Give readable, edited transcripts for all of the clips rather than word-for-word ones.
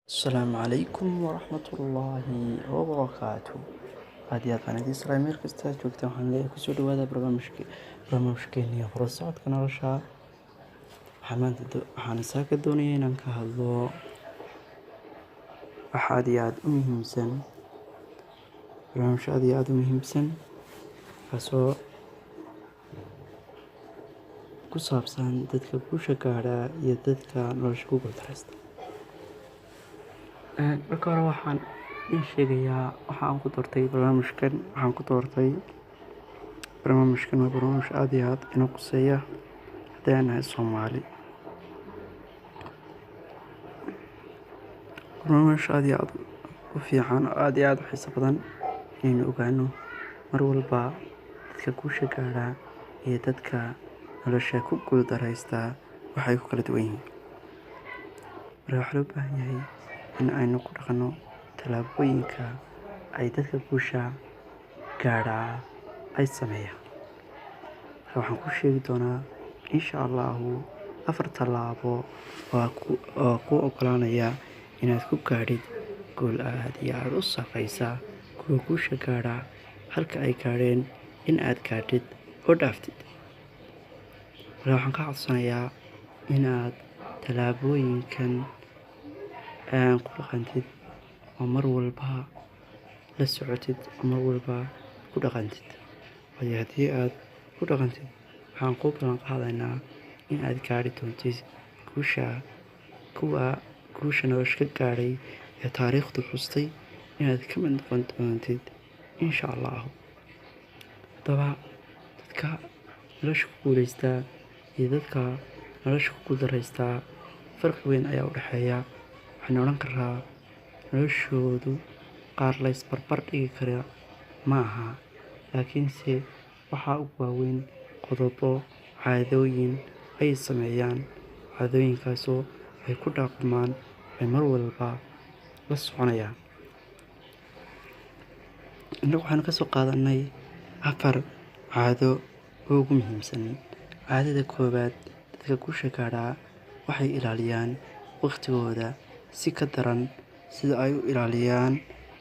السلام عليكم ورحمة الله وبركاته. هذه قناة إسرائيل مير كستا joogtaan waxaan leeyahay kusoo dhawaada barnaamijkeeni hore socodka nolosha. waxaan isaga doonaya inaan ka hadlo wax aad iyo aad u muhiimsan, barnaamij aad iyo aad u muhiimsan kaasoo ku saabsan dadka guusha gaadha iyo dadka nolosha ku guuldareysta. marka hore waxaan idin sheegayaa waxa aan ku doortay barnaamijkan. Barnaamijkan waa barnaamij aad iyo aad inoo quseeya haddii aan nahay Soomaali. barnaamij aad iyo aad u fiican oo aad iyo aad u xiiso badan inaynu ogaano mar walba dadka guusha gaadha iyo dadka nolosha ku guuldareysta waxay ku kala duwan yihiin. marka waxaa loo baahan yahay in aynu ku dhaqanno tallaabooyinka ay dadka guusha gaadha ay sameeyaan. waxaan ku sheegi doonaa insha allahu 4 tallaabo oo ku oggolaanaya inaad ku gaadhid gool aad iyo aad u sarreysa. kuwa guusha gaadha halka ay gaadheen in aad gaadhid oo dhaaftid. waxaan ka codsanayaa inaad tallaabooyinkan ku dhaqantid oo mar walba la socotid oo mar walba ku dhaqantid. waayo haddii aad ku dhaqantid waxaan kuu ballan qaadaynaa in aad gaadhi doontid kuwa guusha nolosha ka gaadhay ee taariikhdu xustay inaad ka mid noqon doontid insha allahu. haddaba dadka nolosha ku guuleysta iyo dadka nolosha ku guuldareysta farqi weyn ayaa u dhexeeya. waxaan odhan karaa noloshoodu qaar la isbarbar dhigi kara ma aha, laakiinse waxaa ugu waaweyn qodobo, caadooyin ay sameeyaan. caadooyinkaasoo ay ku dhaqmaan ay mar walba la soconayaan. innagu waxaanu ka soo qaadanay 4 caado oo ugu muhiimsan. caadada koowaad, dadka guusha gaadha waxay ilaaliyaan waqtigooda si ka daran sida ay u ilaaliyaan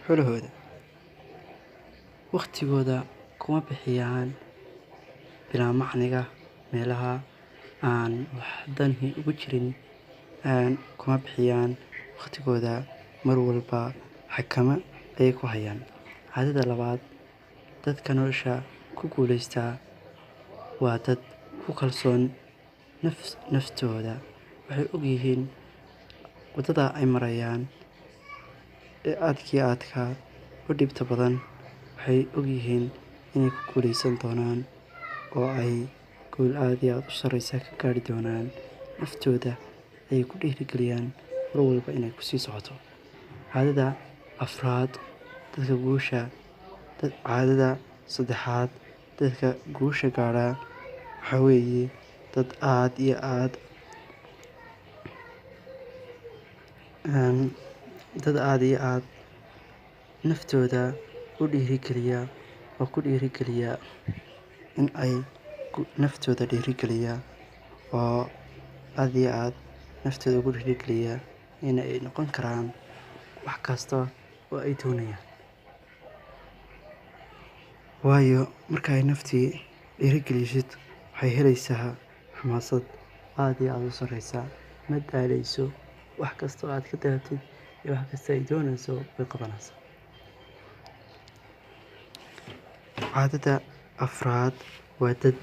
xoolahooda. waqtigooda kuma bixiyaan bilaa macniga meelaha aan wax dani ugu jirin. kuma bixiyaan waqtigooda, mar walba xakamo ayay ku hayaan. caadada labaad, dadka nolosha ku guuleysta waa dad ku kalsoon naftooda. waxay ogyihiin waddada ay marayaan ee aadka u dhibta badan. waxay ogyihiin inay ku guuleysan doonaan oo ay guul aad iyo aad u sarreysa ka gaadhi doonaan. naftooda ayay ku dhiirigeliyaan mar walba inay ku sii socoto. caadada afraad, caadada saddexaad, dadka guusha gaadha waxaa weeye dad aad iyo aad naftooda u dhiirigeliya oo ku dhiirigeliya in ay naftooda dhiirigeliya oo aad iyo aad naftooda ugu dhiirigeliya in ay noqon karaan wax kasta oo ay doonayaan. waayo marka ay naftii dhiirigelisid waxay helaysaa xamaasad aad iyo aad u sarreysa. ma daaleyso, wax kasta oo aad ka daalatid iyo wax kasta ay doonayso way qabanaysaa. caadada afraad waa dad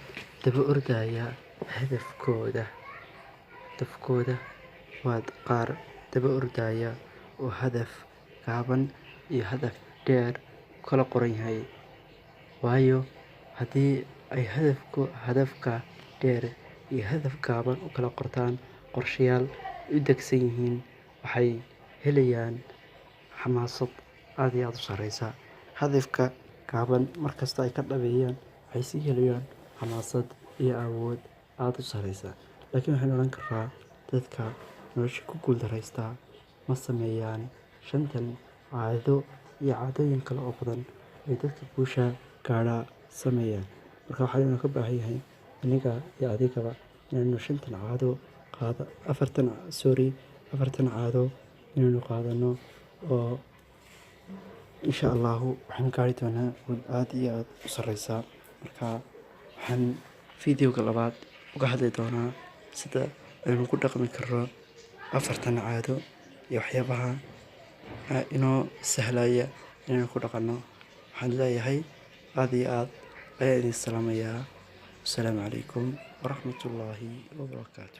daba ordaya hadafkooda. waa qaar daba ordaya oo hadaf gaaban iyo hadaf dheer u kala qoran yahay. waayo haddii ay hadafka dheer iyo hadaf gaaban u kala qortaan qorshayaal u degsan yihiin waxay helayaan xamaasad aad iyo aad u sarreysa. hadafka gaaban markasta ay ka dhabeeyaan waxay sii helayaan xamaasad iyo awood aad u sarreysa. laakiin waxaan odhan karaa dadka nolosha ku guuldareysta ma sameeyaan 5tan caado iyo caadooyin kale oo badan ay dadka guusha gaadha sameeyaan. marka waxaa ka baahan yahay aniga iyo adigaba inaynu 5tan caado 4tan caado inaynu qaadano oo insha allahu waxaan gaari doonaa guul aad iyo aad u sareysa. Marka waxaan fideoga labaad uga hadli doonaa sida aynu ku dhaqmi karno afartan caado iyo waxyaabaha inoo sahlaya inaynu ku dhaqanno. waxaan leeyahay aad iyo aad ayaan idin salaamayaa. asalaamu calaykum waraxmatullaahi wabarakaatu.